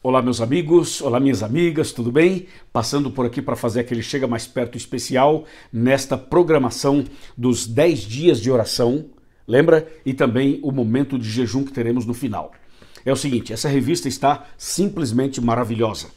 Olá meus amigos, olá minhas amigas, tudo bem? Passando por aqui para fazer aquele Chega Mais Perto especial nesta programação dos 10 dias de oração, lembra? E também o momento de jejum que teremos no final. É o seguinte, essa revista está simplesmente maravilhosa.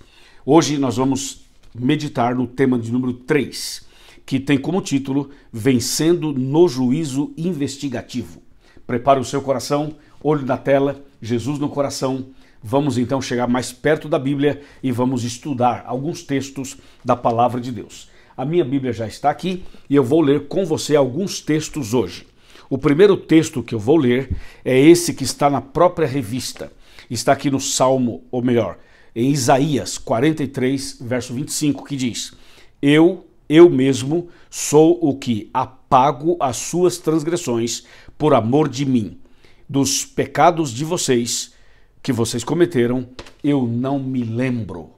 Hoje nós vamos meditar no tema de número 3, que tem como título Vencendo no Juízo Investigativo. Prepare o seu coração, olho na tela, Jesus no coração. Vamos então chegar mais perto da Bíblia e vamos estudar alguns textos da Palavra de Deus. A minha Bíblia já está aqui e eu vou ler com você alguns textos hoje. O primeiro texto que eu vou ler é esse que está na própria revista. Está aqui no Salmo, ou melhor, em Isaías 43, verso 25, que diz: Eu mesmo sou o que apago as suas transgressões por amor de mim. Dos pecados de vocês que vocês cometeram, eu não me lembro.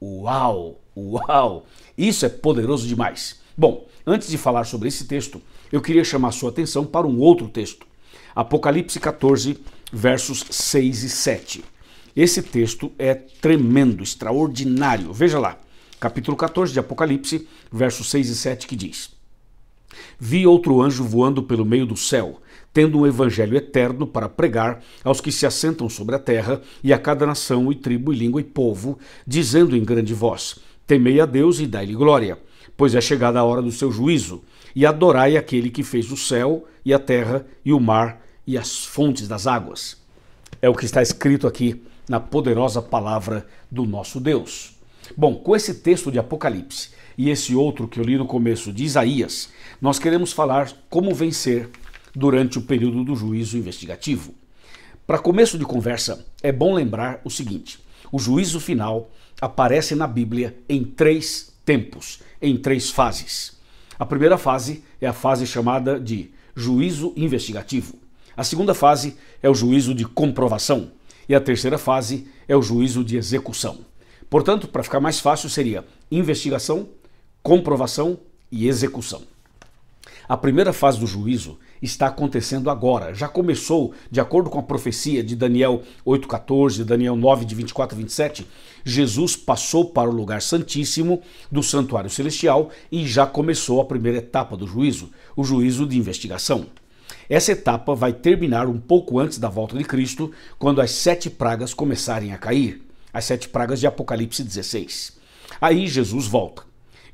Uau, uau, isso é poderoso demais. Bom, antes de falar sobre esse texto, eu queria chamar a sua atenção para um outro texto. Apocalipse 14, versos 6 e 7. Esse texto é tremendo, extraordinário. Veja lá, capítulo 14 de Apocalipse, versos 6 e 7, que diz: Vi outro anjo voando pelo meio do céu, tendo um evangelho eterno para pregar aos que se assentam sobre a terra e a cada nação e tribo e língua e povo, dizendo em grande voz: Temei a Deus e dai-lhe glória, pois é chegada a hora do seu juízo, e adorai aquele que fez o céu e a terra e o mar e as fontes das águas. É o que está escrito aqui na poderosa palavra do nosso Deus. Bom, com esse texto de Apocalipse e esse outro que eu li no começo de Isaías, nós queremos falar como vencer durante o período do juízo investigativo. Para começo de conversa, é bom lembrar o seguinte: o juízo final aparece na Bíblia em 3 tempos, em 3 fases. A primeira fase é a fase chamada de juízo investigativo. A segunda fase é o juízo de comprovação. E a terceira fase é o juízo de execução. Portanto, para ficar mais fácil, seria investigação, comprovação e execução. A primeira fase do juízo está acontecendo agora, já começou, de acordo com a profecia de Daniel 8,14, Daniel 9, de 24 a 27, Jesus passou para o lugar santíssimo do santuário celestial e já começou a primeira etapa do juízo, o juízo de investigação. Essa etapa vai terminar um pouco antes da volta de Cristo, quando as 7 pragas começarem a cair, as 7 pragas de Apocalipse 16. Aí Jesus volta.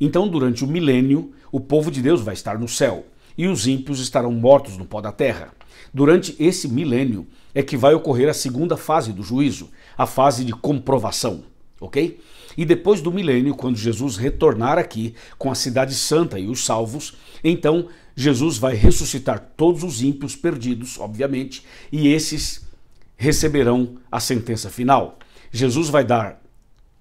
Então, durante o milênio, o povo de Deus vai estar no céu e os ímpios estarão mortos no pó da terra. Durante esse milênio é que vai ocorrer a segunda fase do juízo, a fase de comprovação, ok? E depois do milênio, quando Jesus retornar aqui com a cidade santa e os salvos, então Jesus vai ressuscitar todos os ímpios perdidos, obviamente, e esses receberão a sentença final. Jesus vai dar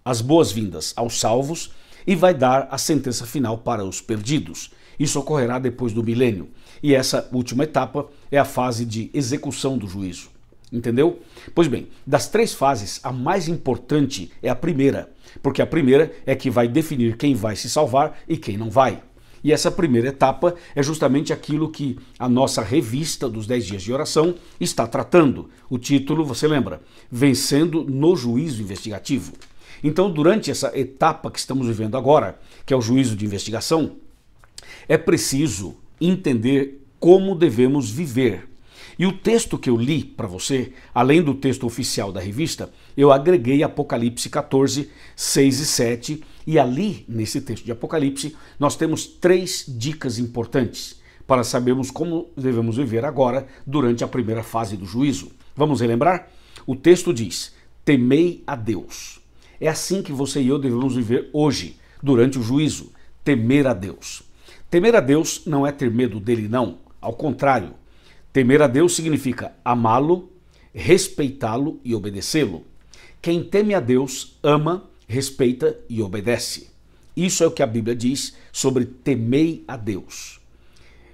as boas-vindas aos salvos e vai dar a sentença final para os perdidos. Isso ocorrerá depois do milênio. E essa última etapa é a fase de execução do juízo. Entendeu? Pois bem, das 3 fases, a mais importante é a primeira, porque a primeira é que vai definir quem vai se salvar e quem não vai. E essa primeira etapa é justamente aquilo que a nossa revista dos 10 dias de oração está tratando. O título, você lembra? Vencendo no Juízo Investigativo. Então, durante essa etapa que estamos vivendo agora, que é o juízo de investigação, é preciso entender como devemos viver. E o texto que eu li para você, além do texto oficial da revista, eu agreguei Apocalipse 14, 6 e 7, e ali, nesse texto de Apocalipse, nós temos 3 dicas importantes para sabermos como devemos viver agora durante a primeira fase do juízo. Vamos relembrar? O texto diz: temei a Deus. É assim que você e eu devemos viver hoje, durante o juízo, temer a Deus. Temer a Deus não é ter medo dele, não. Ao contrário, temer a Deus significa amá-lo, respeitá-lo e obedecê-lo. Quem teme a Deus ama, respeita e obedece. Isso é o que a Bíblia diz sobre temei a Deus.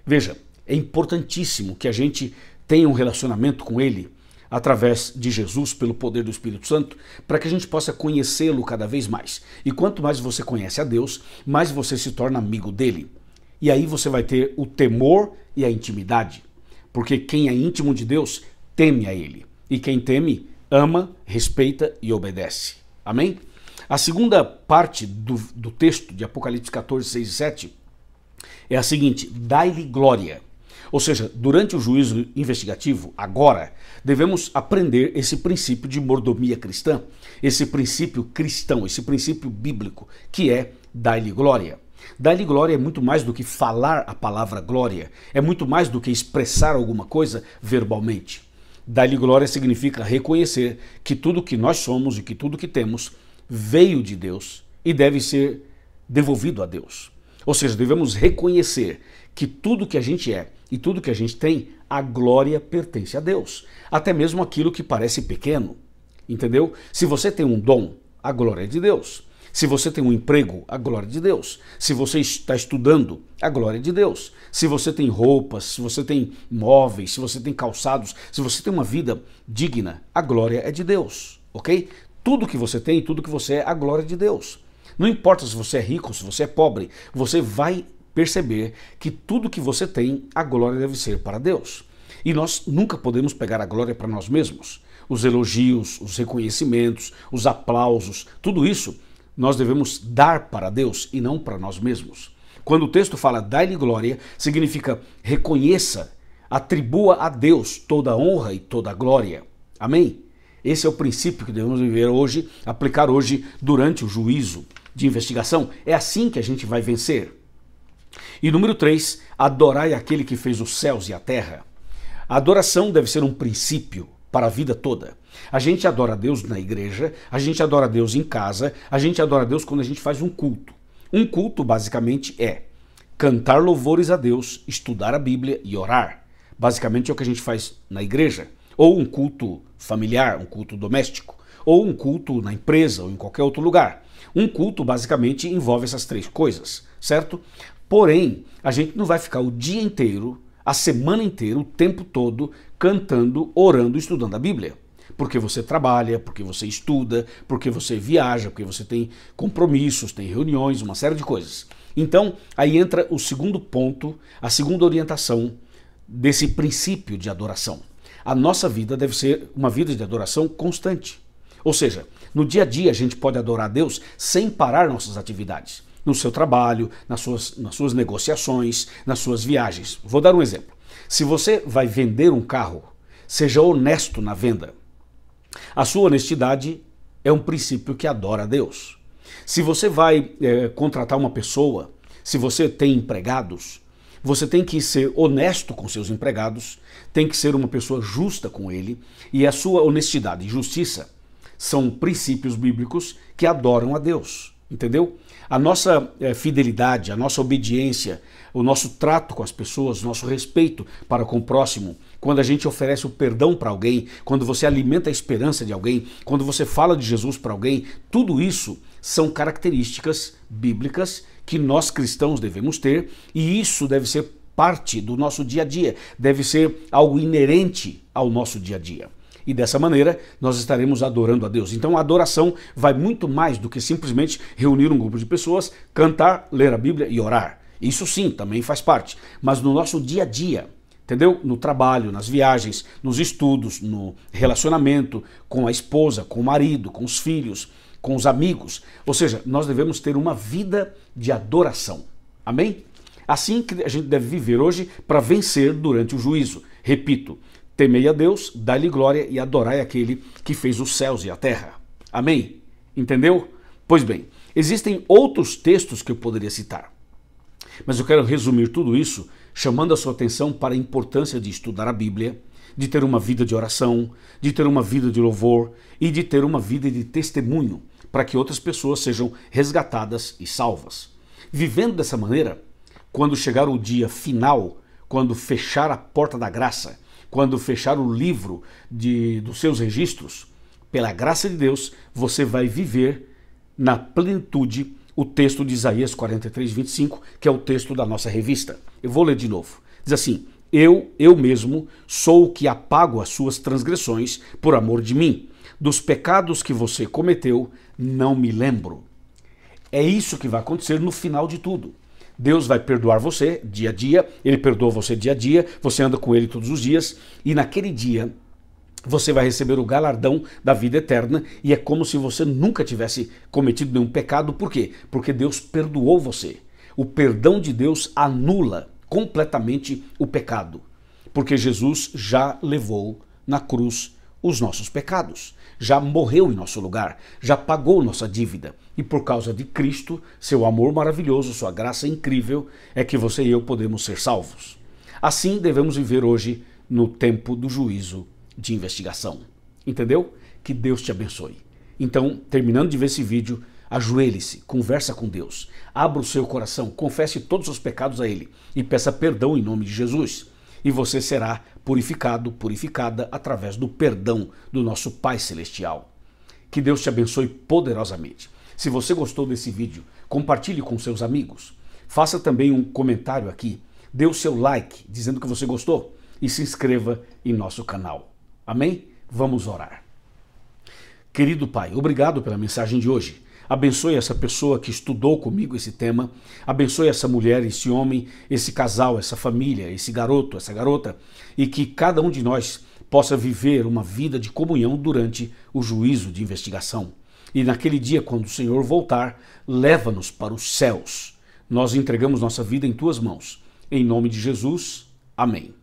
Veja, é importantíssimo que a gente tenha um relacionamento com Ele através de Jesus, pelo poder do Espírito Santo, para que a gente possa conhecê-lo cada vez mais. E quanto mais você conhece a Deus, mais você se torna amigo dele. E aí você vai ter o temor e a intimidade. Porque quem é íntimo de Deus teme a Ele. E quem teme, ama, respeita e obedece. Amém? A segunda parte do texto de Apocalipse 14, 6 e 7 é a seguinte: dai-lhe glória. Ou seja, durante o juízo investigativo, agora, devemos aprender esse princípio de mordomia cristã, esse princípio cristão, esse princípio bíblico, que é dai-lhe glória. Dar-lhe glória é muito mais do que falar a palavra glória, é muito mais do que expressar alguma coisa verbalmente. Dar-lhe glória significa reconhecer que tudo que nós somos e que tudo que temos veio de Deus e deve ser devolvido a Deus. Ou seja, devemos reconhecer que tudo que a gente é e tudo que a gente tem, a glória pertence a Deus. Até mesmo aquilo que parece pequeno, entendeu? Se você tem um dom, a glória é de Deus. Se você tem um emprego, a glória é de Deus. Se você está estudando, a glória é de Deus. Se você tem roupas, se você tem móveis, se você tem calçados, se você tem uma vida digna, a glória é de Deus, ok? Tudo que você tem, tudo que você é, a glória é de Deus. Não importa se você é rico, se você é pobre, você vai perceber que tudo que você tem, a glória deve ser para Deus. E nós nunca podemos pegar a glória para nós mesmos. Os elogios, os reconhecimentos, os aplausos, tudo isso nós devemos dar para Deus e não para nós mesmos. Quando o texto fala dai-lhe glória, significa reconheça, atribua a Deus toda a honra e toda a glória. Amém? Esse é o princípio que devemos viver hoje, aplicar hoje durante o juízo de investigação. É assim que a gente vai vencer. E número 3, adorai aquele que fez os céus e a terra. A adoração deve ser um princípio para a vida toda. A gente adora a Deus na igreja, a gente adora a Deus em casa, a gente adora a Deus quando a gente faz um culto. Um culto, basicamente, é cantar louvores a Deus, estudar a Bíblia e orar. Basicamente é o que a gente faz na igreja. Ou um culto familiar, um culto doméstico, ou um culto na empresa ou em qualquer outro lugar. Um culto, basicamente, envolve essas 3 coisas, certo? Porém, a gente não vai ficar o dia inteiro, a semana inteira, o tempo todo, cantando, orando, estudando a Bíblia. Porque você trabalha, porque você estuda, porque você viaja, porque você tem compromissos, tem reuniões, uma série de coisas. Então, aí entra o segundo ponto, a segunda orientação desse princípio de adoração. A nossa vida deve ser uma vida de adoração constante. Ou seja, no dia a dia a gente pode adorar a Deus sem parar nossas atividades. No seu trabalho, nas suas negociações, nas suas viagens. Vou dar um exemplo. Se você vai vender um carro, seja honesto na venda. A sua honestidade é um princípio que adora a Deus. Se você vai contratar uma pessoa, se você tem empregados, você tem que ser honesto com seus empregados, tem que ser uma pessoa justa com ele, e a sua honestidade e justiça são princípios bíblicos que adoram a Deus, entendeu? A nossa fidelidade, a nossa obediência, o nosso trato com as pessoas, o nosso respeito para com o próximo, quando a gente oferece o perdão para alguém, quando você alimenta a esperança de alguém, quando você fala de Jesus para alguém, tudo isso são características bíblicas que nós cristãos devemos ter, e isso deve ser parte do nosso dia a dia, deve ser algo inerente ao nosso dia a dia. E dessa maneira nós estaremos adorando a Deus. Então a adoração vai muito mais do que simplesmente reunir um grupo de pessoas, cantar, ler a Bíblia e orar. Isso sim, também faz parte. Mas no nosso dia a dia, entendeu? No trabalho, nas viagens, nos estudos, no relacionamento com a esposa, com o marido, com os filhos, com os amigos. Ou seja, nós devemos ter uma vida de adoração. Amém? Assim que a gente deve viver hoje para vencer durante o juízo. Repito, temei a Deus, dai-lhe glória e adorai aquele que fez os céus e a terra. Amém? Entendeu? Pois bem, existem outros textos que eu poderia citar. Mas eu quero resumir tudo isso chamando a sua atenção para a importância de estudar a Bíblia, de ter uma vida de oração, de ter uma vida de louvor e de ter uma vida de testemunho para que outras pessoas sejam resgatadas e salvas. Vivendo dessa maneira, quando chegar o dia final, quando fechar a porta da graça, quando fechar o livro dos seus registros, pela graça de Deus, você vai viver na plenitude o texto de Isaías 43, 25, que é o texto da nossa revista. Eu vou ler de novo. Diz assim: eu mesmo sou o que apago as suas transgressões por amor de mim. Dos pecados que você cometeu, não me lembro. É isso que vai acontecer no final de tudo. Deus vai perdoar você dia a dia, Ele perdoa você dia a dia, você anda com Ele todos os dias, e naquele dia você vai receber o galardão da vida eterna e é como se você nunca tivesse cometido nenhum pecado. Por quê? Porque Deus perdoou você. O perdão de Deus anula completamente o pecado, porque Jesus já levou na cruz os nossos pecados, já morreu em nosso lugar, já pagou nossa dívida. E por causa de Cristo, seu amor maravilhoso, sua graça incrível, é que você e eu podemos ser salvos. Assim devemos viver hoje no tempo do juízo de investigação. Entendeu? Que Deus te abençoe. Então, terminando de ver esse vídeo, ajoelhe-se, conversa com Deus, abra o seu coração, confesse todos os pecados a Ele e peça perdão em nome de Jesus. E você será purificado, purificada através do perdão do nosso Pai Celestial. Que Deus te abençoe poderosamente. Se você gostou desse vídeo, compartilhe com seus amigos. Faça também um comentário aqui, dê o seu like dizendo que você gostou e se inscreva em nosso canal. Amém? Vamos orar. Querido Pai, obrigado pela mensagem de hoje. Abençoe essa pessoa que estudou comigo esse tema, abençoe essa mulher, esse homem, esse casal, essa família, esse garoto, essa garota, e que cada um de nós possa viver uma vida de comunhão durante o juízo de investigação. E naquele dia, quando o Senhor voltar, leva-nos para os céus. Nós entregamos nossa vida em Tuas mãos. Em nome de Jesus, amém.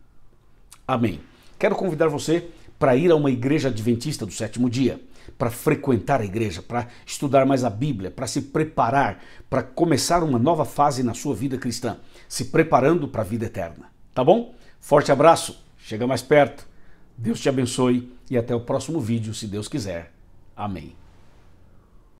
Amém. Quero convidar você para ir a uma igreja adventista do sétimo dia, para frequentar a igreja, para estudar mais a Bíblia, para se preparar, para começar uma nova fase na sua vida cristã, se preparando para a vida eterna. Tá bom? Forte abraço, chega mais perto, Deus te abençoe e até o próximo vídeo, se Deus quiser. Amém.